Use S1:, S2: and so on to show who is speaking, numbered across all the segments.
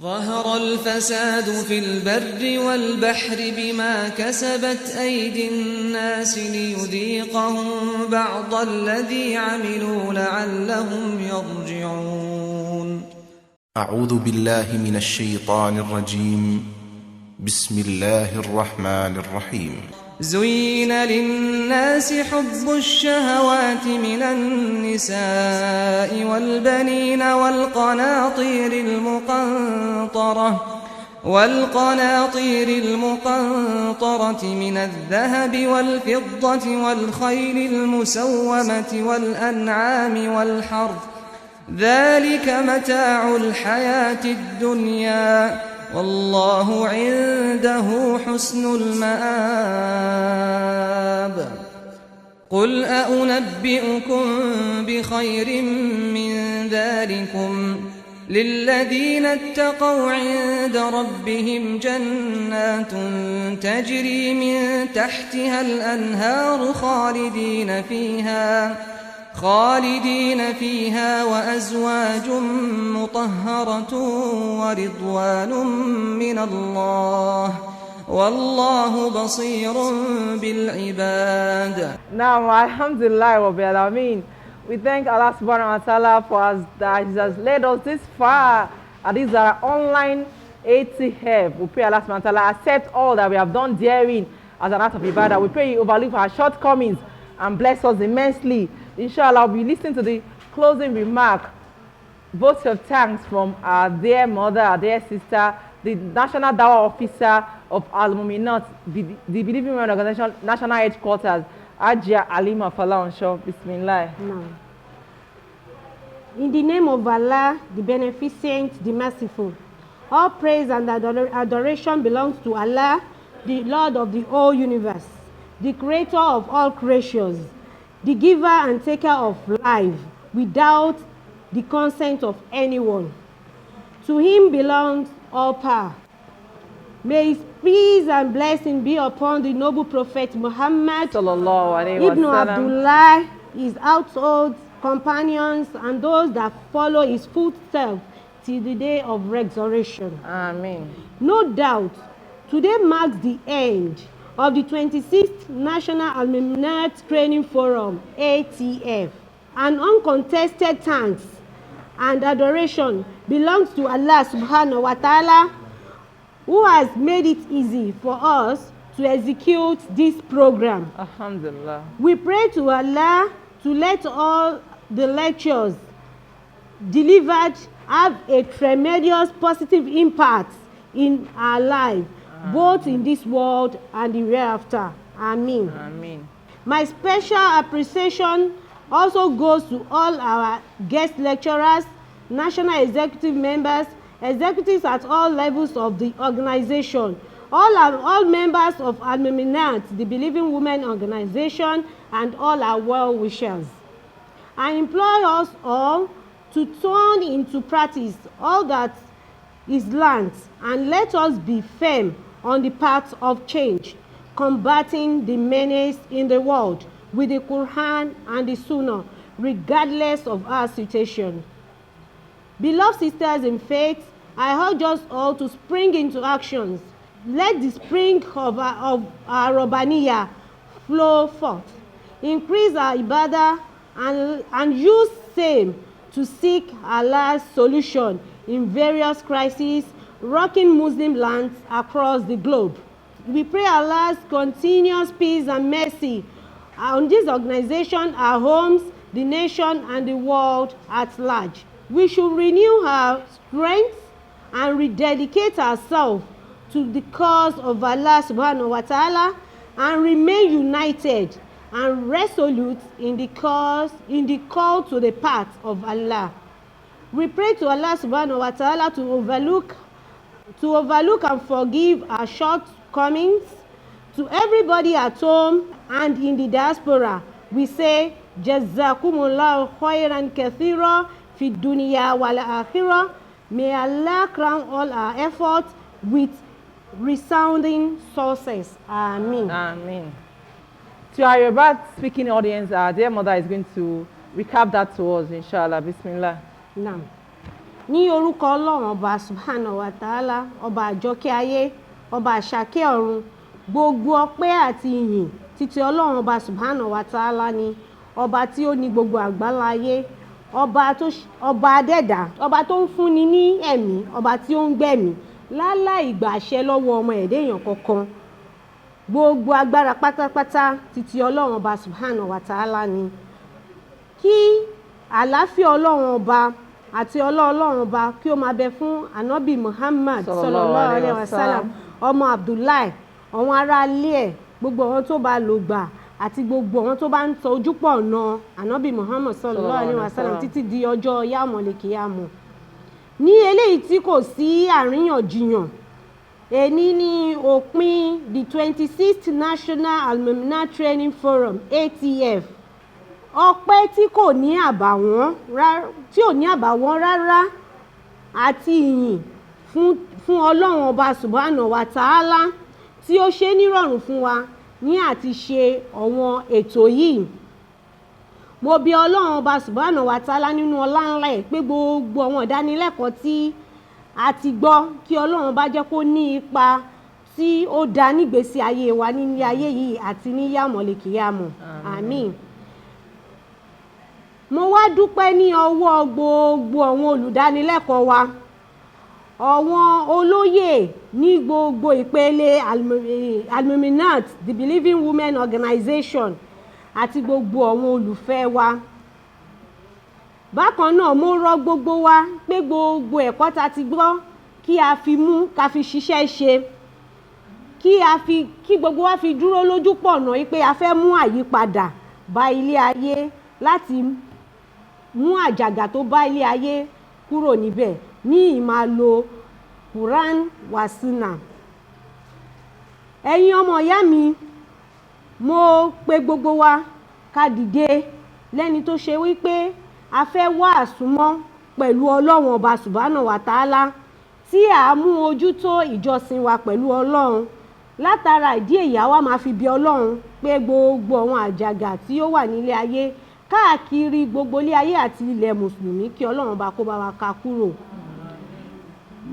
S1: ظهر الفساد في البر والبحر بما كسبت أيدي الناس ليذيقهم بعض الذي عملوا لعلهم يرجعون.
S2: أعوذ بالله من الشيطان الرجيم. بسم الله الرحمن الرحيم.
S1: زين للناس حب الشهوات من النساء والبنين والقناطير المقنطرة من الذهب والفضة والخيل المسومة والأنعام والحرث ذلك متاع الحياة الدنيا والله عنده حسن المآب. قل أنبئكم بخير من ذلكم للذين اتقوا عند ربهم جنات تجري من تحتها الأنهار خالدين فيها وأزواج مطهرة ورضوان من الله والله بصير بالعباد.
S3: Now, alhamdulillah wa bil alamin. We thank Allah subhanahu wa ta'ala for us that He has led us this far. And these are online ATF. We pray Allah subhanahu wa ta'ala accept all that we have done therein as an act of ibadah. We pray He overlook our shortcomings and bless us immensely. Inshallah, we'll be listening to the closing remark, votes of thanks from our dear mother, our dear sister, the National Dawah Officer of Al-Muminat, the Believing Women Organization National Headquarters, Ajia Alima Falaunshaw. Bismillah.
S4: No. In the name of Allah, the Beneficent, the Merciful, all praise and adoration belongs to Allah, the Lord of the whole universe, the Creator of all creatures, the giver and taker of life without the consent of anyone. To Him belongs all power. May His peace and blessing be upon the noble Prophet Muhammad Ibn Abdullah, his household, companions, and those that follow his footsteps till the day of resurrection.
S3: Amen.
S4: No doubt, today marks the end of the 26th National Al-Muminat Training Forum, ATF. An uncontested thanks and adoration belongs to Allah subhanahu wa ta'ala, who has made it easy for us to execute this program.
S3: Alhamdulillah.
S4: We pray to Allah to let all the lectures delivered have a tremendous positive impact in our life, both in this world and the hereafter. Amen.
S3: Amen.
S4: My special appreciation also goes to all our guest lecturers, national executive members, executives at all levels of the organization, all members of Al-Muminat, the Believing Women Organization, and all our well-wishers. I implore us all to turn into practice all that is learned, and let us be firm on the path of change, combating the menace in the world with the Quran and the Sunnah, regardless of our situation. Beloved sisters in faith, I urge us all to spring into actions. Let the spring of our Rabbaniya flow forth. Increase our ibadah and use same to seek Allah's solution in various crises rocking Muslim lands across the globe. We pray Allah's continuous peace and mercy on this organization, our homes, the nation, and the world at large. We should renew our strength and rededicate ourselves to the cause of Allah subhanahu wa ta'ala and remain united and resolute in the call to the path of Allah. We pray to Allah subhanahu wa ta'ala to overlook and forgive our shortcomings. To everybody at home and in the diaspora, we say, Jazakumullahu khairan kathira fi dunya wal akhirah. May Allah crown all our efforts with resounding success. Amen.
S3: Amen. To our Yoruba speaking audience, our dear mother is going to recap that to us, inshallah. Bismillah.
S4: Now, ní orúkọ ọlọ́run ọba subhanahu wa ta'ala, ọba àjọkẹ́ ayé, ọba àṣàkẹ́ ọ̀run, gbogbo ọpẹ́ àti ìyìn títí ọlọ́run ọba subhanahu wa ta'ala ni, ọba tí ó ní gbogbo àgbáláyé, ọba adẹ́dà, ọba tó ń fúnni ní ẹ̀mí, ọba tí ó ń gbẹ̀mí láláì gbàṣẹ lọ́wọ́ ọmọ ẹ̀dẹ́ èèyàn kankan. Gbogbo agbára pátápátá títí ọlọ́run ọba subhanahu wa ta'ala ni. Kí àlàáfíà ọlọ́run ọba àti ọlọ́run ọba kí ó máa bẹ fún ànábì Muhammad sallallahu alaihi wasallam, ọmọ Abdullahi, àwọn ará ilé ẹ̀, gbogbo àwọn tó bá lò gbà àti gbogbo àwọn tó bá ń tọ ojú pọ̀ ọ̀nà ànábì Muhammad sallallahu alaihi wasallam títí di ọjọ́ yawmul qiyamah. Ní eléyìí tí kò sí àríyànjiyàn, èní ní òpin the 26th National Al-Muminat Training Forum ATF, ọpẹ́ tí kò ní àbàwọ́n rárá àti ìyìn fún ọlọ́run ọba subhanahu wa ta'ala tí ó ṣe nírọ̀rùn fún wa ní àti ṣe àwọn ètò yìí. Mo bi ọlọ́run ọba subhanahu wa ta'ala nínú ọlá ńlá ẹ̀ pé gbogbo àwọn ìdánilẹ́kọ̀ọ́ tí a ti gbọ́ kí ọlọ́run bá jẹ́ kó ní ipa tí ó dá nígbésí ayé wa nílé ayé yìí àti ní yawmul qiyamah. Àmín. Mo wá dúpẹ́ ní ọwọ́ gbogbo àwọn olùdánilẹ́kọ̀ọ́ wa, àwọn olóyè ní gbogbo ìpele Al-Muminat, the Believing Women Organization, àti gbogbo àwọn olùfẹ́ wa. Bákan náà mo rọ̀ gbogbo wa pé gbogbo ẹ̀kọ́ tá ti gbọ́ kí a fi mú ká fi ṣiṣẹ́ ṣe, kí gbogbo wa fi dúró lójú pọ̀nà wípé a fẹ́ mú àyípadà bá ilé ayé, láti mú àjàgà tó bá ilé ayé kúrò níbẹ̀ ní ìmáa lo Quran wa Sunnah. Ẹ̀yin ọmọ ìyá mi, mo pe gbogbo wa ká dìde lẹ́ni tó ṣe wípé a fẹ́ wá àsúnmọ́ pẹ̀lú ọlọ́run ọba subhanahu wa ta'ala, tí a mú ojútó ìjọsìn wa pẹ̀lú ọlọ́run. Látara ìdí èyí àwa máa fi bí ọlọ́run pé gbogbo àwọn àjàgà tí ó wà nílé ayé káàkiri gbogbo ilé ayé àti ilẹ̀ mùsùlùmí kí ọlọ́run ọba kó bá wa ká kúrò.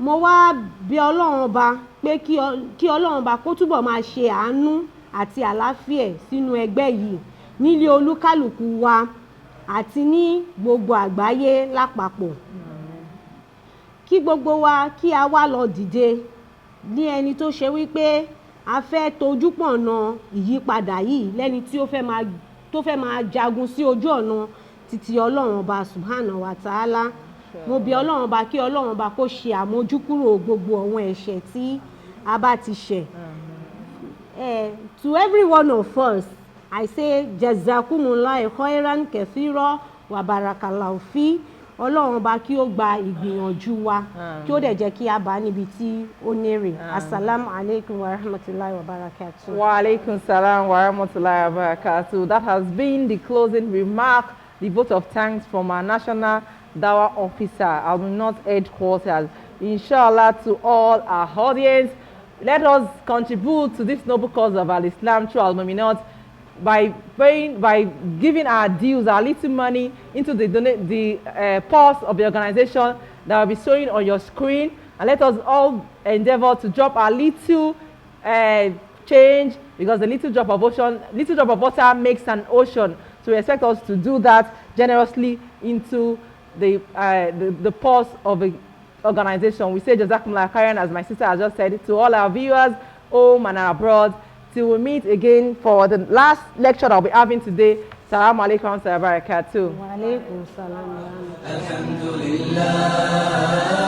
S4: Mo wá bí ọlọ́run ọba pé kí ọlọ́run ọba kó túbọ̀ máa ṣe àánú àti àlàáfíà sínú ẹgbẹ́ yìí nílé olúkálùkù wa àti ní gbogbo àgbáyé lápapọ̀. Kí gbogbo wa kí a wá lọ dìde ní ẹni tó ṣe wípé a fẹ́ tojú pọ̀nà ìyípadà yìí lẹ́ni tí ó fẹ́ máa jagun sí ojú ọ̀nà títí ọlọ́run ọba subhanahu wa ta'ala. Mo bi ọlọ́run ọba kí ọlọ́run ọba kó ṣe àmójúkúrò gbogbo àwọn ẹ̀ṣẹ̀ tí a bá ti ṣẹ̀. To every one of us, I say jazakumullahu khairan kathira wa barakallahu fi. Ọlọ́run ọba kí ó gba ìgbìyànjú wa, kí ó dẹ̀ jẹ́ kí a bá níbi tí ó nírè. Assalamu alaikum wa rahmatullahi wa barakatuh.
S3: Wa alaikum salam wa rahmatullahi wa barakatuh. That has been the closing remark, the vote of thanks from our National Dawah Officer, Al-Muminat Headquarters. Inshallah, to all our audience, let us contribute to this noble cause of Al-Islam through Al-Muminat by giving our dues, our little money into the purse of the organization that will be showing on your screen. And let us all endeavor to drop our little change, because the little drop of water makes an ocean. So we expect us to do that generously into the purse of the organization. We say Jazakumullah khairan, as my sister has just said, to all our viewers home and abroad. Till we meet again for the last lecture I'll be having today. Assalamu alaikum wa rahmatullahi wa barakatuh.
S4: Wa alaikum salam wa rahmatullahi.